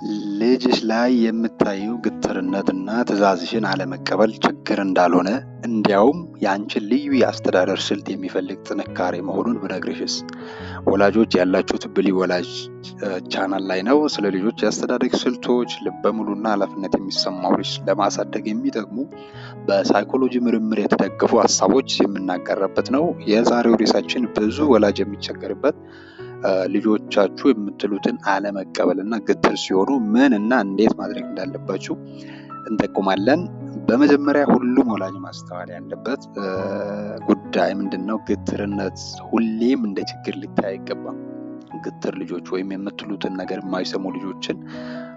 ልጅሽ ላይ የምታየው ግትርነትና ትዕዛዝሽን አለመቀበል ችግር እንዳልሆነ እንዲያውም የአንቺን ልዩ የአስተዳደር ስልት የሚፈልግ ጥንካሬ መሆኑን ብነግርሽስ? ወላጆች ያላችሁት ብሊ ወላጅ ቻናል ላይ ነው። ስለ ልጆች የአስተዳደግ ስልቶች፣ ልበ ሙሉና ኃላፊነት የሚሰማው ልጅ ለማሳደግ የሚጠቅሙ በሳይኮሎጂ ምርምር የተደገፉ ሀሳቦች የምናቀርብበት ነው። የዛሬው ርዕሳችን ብዙ ወላጅ የሚቸገርበት ልጆቻችሁ የምትሉትን አለመቀበልና ግትር ሲሆኑ ምን እና እንዴት ማድረግ እንዳለባችሁ እንጠቁማለን። በመጀመሪያ ሁሉም ወላጅ ማስተዋል ያለበት ጉዳይ ምንድነው? ግትርነት ሁሌም እንደ ችግር ሊታይ አይገባም። ግትር ልጆች ወይም የምትሉትን ነገር የማይሰሙ ልጆችን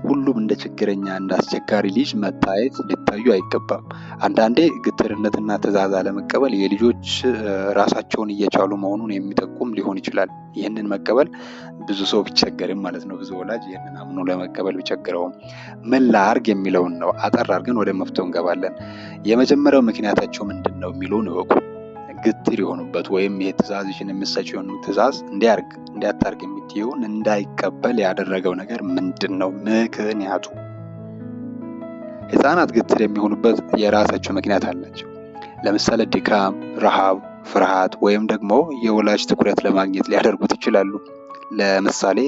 ሁሉም እንደ ችግረኛ እንደ አስቸጋሪ ልጅ መታየት ሊታዩ አይገባም። አንዳንዴ ግትርነትና ትዕዛዝ አለመቀበል የልጆች ራሳቸውን እየቻሉ መሆኑን የሚጠቁም ሊሆን ይችላል። ይህንን መቀበል ብዙ ሰው ቢቸገርም ማለት ነው፣ ብዙ ወላጅ ይህንን አምኖ ለመቀበል ቢቸግረውም ምን ላርግ የሚለውን ነው አጠር አድርገን ወደ መፍትሄው እንገባለን። የመጀመሪያው ምክንያታቸው ምንድን ነው የሚለውን እወቁ። ግትር የሆኑበት ወይም ይሄ ትዕዛዝሽን የምትሰጪው ትዕዛዝ እንዲያታርግ የምትይውን እንዳይቀበል ያደረገው ነገር ምንድን ነው? ምክንያቱ ህፃናት ግትር የሚሆኑበት የራሳቸው ምክንያት አላቸው። ለምሳሌ ድካም፣ ረሃብ፣ ፍርሃት ወይም ደግሞ የወላጅ ትኩረት ለማግኘት ሊያደርጉት ይችላሉ። ለምሳሌ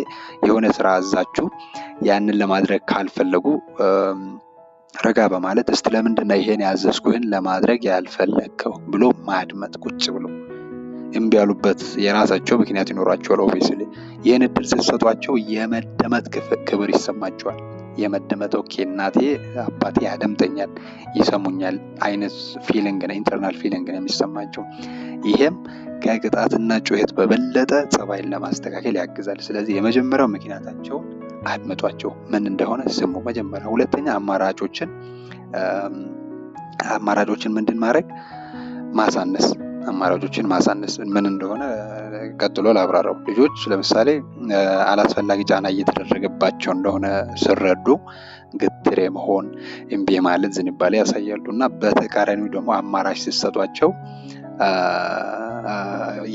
የሆነ ስራ አዛችሁ ያንን ለማድረግ ካልፈለጉ ረጋ በማለት እስቲ ለምንድነው ይሄን ያዘዝኩህን ለማድረግ ያልፈለግከው ብሎ ማድመጥ፣ ቁጭ ብሎ እምቢ ያሉበት የራሳቸው ምክንያት ይኖራቸዋል። ኦፊስሊ ይህን እድል ስትሰጧቸው የመደመጥ ክብር ይሰማቸዋል። የመደመጥ ኦኬ እናቴ አባቴ ያደምጠኛል፣ ይሰሙኛል አይነት ፊሊንግ ነው፣ ኢንተርናል ፊሊንግ ነው የሚሰማቸው። ይሄም ከቅጣትና ጩኸት በበለጠ ጸባይን ለማስተካከል ያግዛል። ስለዚህ የመጀመሪያው ምክንያታቸውን አድምጧቸው፣ ምን እንደሆነ ስሙ መጀመሪያ። ሁለተኛ አማራጮችን ምንድን ማድረግ ማሳነስ። አማራጮችን ማሳነስ ምን እንደሆነ ቀጥሎ ላብራራው። ልጆች ለምሳሌ አላስፈላጊ ጫና እየተደረገባቸው እንደሆነ ሲረዱ ግትር መሆን፣ እምቢ ማለት ዝንባሌ ያሳያሉ እና በተቃራኒው ደግሞ አማራጭ ሲሰጧቸው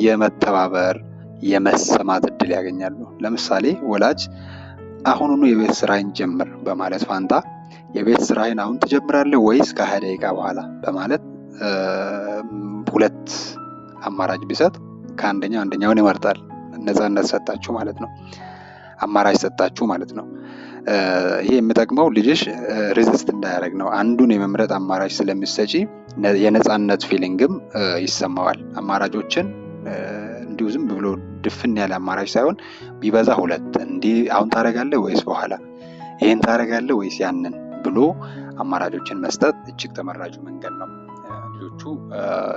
የመተባበር የመሰማት እድል ያገኛሉ። ለምሳሌ ወላጅ አሁኑኑ የቤት ስራዬን ጀምር በማለት ፋንታ የቤት ስራዬን አሁን ትጀምራለህ ወይስ ከ20 ደቂቃ በኋላ በማለት ሁለት አማራጭ ቢሰጥ አንደኛውን ይመርጣል። ነፃነት ሰጣችሁ ማለት ነው፣ አማራጭ ሰጣችሁ ማለት ነው። ይሄ የሚጠቅመው ልጅሽ ሬዚስት እንዳያደርግ ነው። አንዱን የመምረጥ አማራጭ ስለሚሰጪ የነፃነት ፊሊንግም ይሰማዋል። አማራጮችን እንዲሁ ዝም ብሎ ድፍን ያለ አማራጭ ሳይሆን ቢበዛ ሁለት፣ እንዲህ አሁን ታደርጋለህ ወይስ በኋላ፣ ይሄን ታደርጋለህ ወይስ ያንን ብሎ አማራጮችን መስጠት እጅግ ተመራጩ መንገድ ነው። ልጆቹ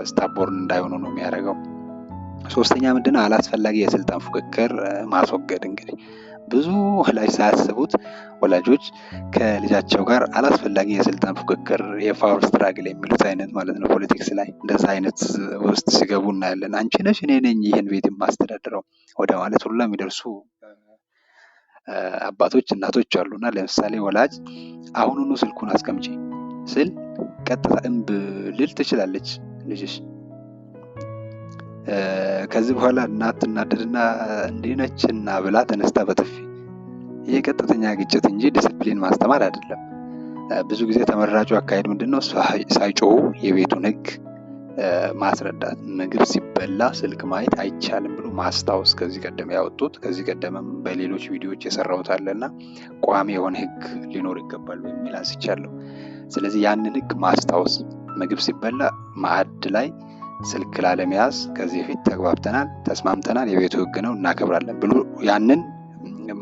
ስታቦርን እንዳይሆኑ ነው የሚያደርገው። ሶስተኛ ምንድነው? አላስፈላጊ የስልጣን ፉክክር ማስወገድ። እንግዲህ ብዙ ወላጅ ሳያስቡት ወላጆች ከልጃቸው ጋር አላስፈላጊ የስልጣን ፉክክር፣ የፓወር ስትራግል የሚሉት አይነት ማለት ነው፣ ፖለቲክስ ላይ እንደዛ አይነት ውስጥ ሲገቡ እናያለን። አንቺ ነሽ እኔ ነኝ ይህን ቤት የማስተዳድረው ወደ ማለት ሁሉ የሚደርሱ አባቶች እናቶች አሉና፣ ለምሳሌ ወላጅ አሁኑኑ ስልኩን አስቀምጪ ስል ቀጥታ እምብ ልል ትችላለች ልጅሽ። ከዚህ በኋላ እናት ትናደድና እንዲህ ነችና ብላ ተነስታ በጥፊ። ይሄ ቀጥተኛ ግጭት እንጂ ዲስፕሊን ማስተማር አይደለም። ብዙ ጊዜ ተመራጩ አካሄድ ምንድነው? ሳይጮሁ የቤቱን ሕግ ማስረዳት። ምግብ ሲበላ ስልክ ማየት አይቻልም ብሎ ማስታወስ። ከዚህ ቀደም ያወጡት ከዚህ ቀደምም በሌሎች ቪዲዮዎች የሰራሁት አለና ቋሚ የሆነ ሕግ ሊኖር ይገባል በሚል አንስቻለሁ። ስለዚህ ያንን ሕግ ማስታወስ። ምግብ ሲበላ ማዕድ ላይ ስልክ ላለመያዝ ከዚህ በፊት ተግባብተናል፣ ተስማምተናል፣ የቤቱ ሕግ ነው እናከብራለን ብሎ ያንን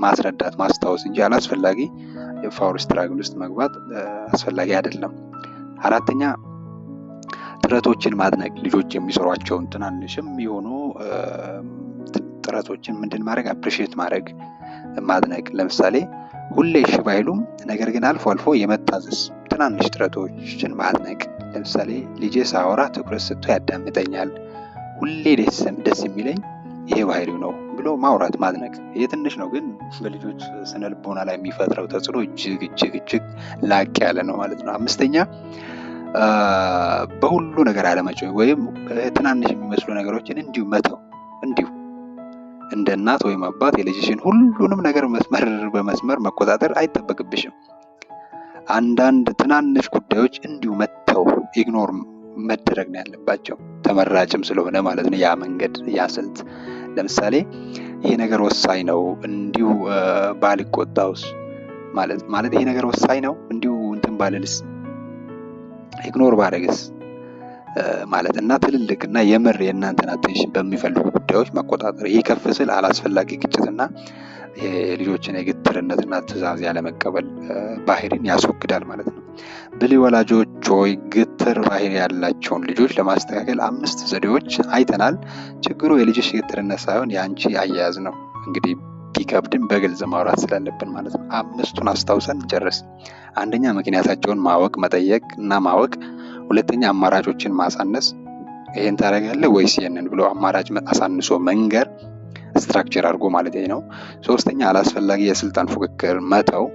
ማስረዳት ማስታወስ እንጂ አላስፈላጊ የፓወር ስትራግል ውስጥ መግባት አስፈላጊ አይደለም። አራተኛ ጥረቶችን ማድነቅ። ልጆች የሚሰሯቸውን ትናንሽም የሆኑ ጥረቶችን ምንድን ማድረግ አፕሪሺየት ማድረግ ማድነቅ። ለምሳሌ ሁሌ እሺ ባይሉም ነገር ግን አልፎ አልፎ የመታዘዝ ትናንሽ ጥረቶችን ማድነቅ። ለምሳሌ ልጄ ሳወራ ትኩረት ሰጥቶ ያዳምጠኛል፣ ሁሌ ደስ የሚለኝ ይሄ ባህሪው ነው ብሎ ማውራት ማድነቅ። ይሄ ትንሽ ነው፣ ግን በልጆች ስነ ልቦና ላይ የሚፈጥረው ተጽዕኖ እጅግ ላቅ ያለ ነው ማለት ነው። አምስተኛ በሁሉ ነገር አለመጮህ ወይም ትናንሽ የሚመስሉ ነገሮችን እንዲሁ መተው። እንዲሁ እንደ እናት ወይም አባት የልጅሽን ሁሉንም ነገር መስመር በመስመር መቆጣጠር አይጠበቅብሽም። አንዳንድ ትናንሽ ጉዳዮች እንዲሁ መተው ኢግኖር መደረግ ነው ያለባቸው፣ ተመራጭም ስለሆነ ማለት ነው ያ መንገድ ያ ስልት። ለምሳሌ ይሄ ነገር ወሳኝ ነው እንዲሁ ባልቆጣውስ ማለት ይሄ ነገር ወሳኝ ነው እንዲሁ እንትን ባልልስ ኢግኖር ባረግስ ማለት እና ትልልቅ እና የምር የእናንተን አቴንሽን በሚፈልጉ ጉዳዮች መቆጣጠር። ይሄ ከፍ ስል አላስፈላጊ ግጭትና የልጆችን የግትርነትና ትዕዛዝ ያለመቀበል ባህሪን ያስወግዳል ማለት ነው። ብልህ ወላጆች ሆይ ግትር ባህሪ ያላቸውን ልጆች ለማስተካከል 5 ዘዴዎች አይተናል። ችግሩ የልጅሽ ግትርነት ሳይሆን የአንቺ አያያዝ ነው። እንግዲህ ቢከብድም በግልጽ ማውራት ስላለብን ማለት ነው። 5ቱን አስታውሰን ጨርስ። አንደኛ ምክንያታቸውን ማወቅ መጠየቅ እና ማወቅ። ሁለተኛ አማራጮችን ማሳነስ፣ ይሄን ታደርጋለህ ወይስ ይሄንን ብሎ አማራጭ አሳንሶ መንገር ስትራክቸር አድርጎ ማለት ነው። ሶስተኛ አላስፈላጊ የስልጣን ፉክክር መተው።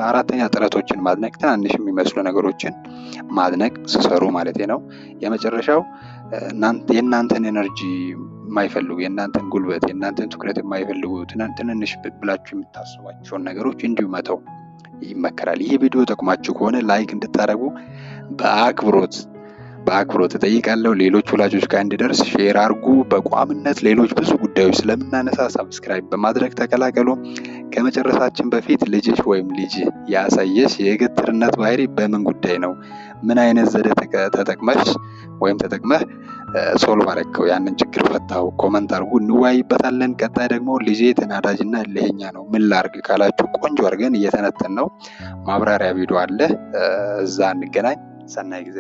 አራተኛ ጥረቶችን ማድነቅ፣ ትናንሽ የሚመስሉ ነገሮችን ማድነቅ ሲሰሩ ማለት ነው። የመጨረሻው የእናንተን ኤነርጂ የማይፈልጉ የእናንተን ጉልበት የእናንተን ትኩረት የማይፈልጉ ትንንሽ ብላችሁ የምታስቧቸውን ነገሮች እንዲሁ መተው ይመከራል። ይህ ቪዲዮ ጠቅማችሁ ከሆነ ላይክ እንድታደርጉ በአክብሮት እጠይቃለሁ። ሌሎች ወላጆች ጋር እንዲደርስ ሼር አድርጉ። በቋምነት ሌሎች ብዙ ጉዳዮች ስለምናነሳ ሰብስክራይብ በማድረግ ተቀላቀሉ። ከመጨረሳችን በፊት ልጅሽ ወይም ልጅ ያሳየሽ የግትርነት ባህሪ በምን ጉዳይ ነው? ምን አይነት ዘዴ ተጠቅመህ ሶልቭ አደረግከው? ያንን ችግር ፈታው? ኮመንት አድርጉ፣ እንወያይበታለን። ቀጣይ ደግሞ ልጄ ተናዳጅና እልህኛ ነው ምን ላድርግ ካላችሁ ቆንጆ አድርገን እየተነተን ነው ማብራሪያ ቪዲዮ አለ፣ እዛ እንገናኝ። ሰናይ ጊዜ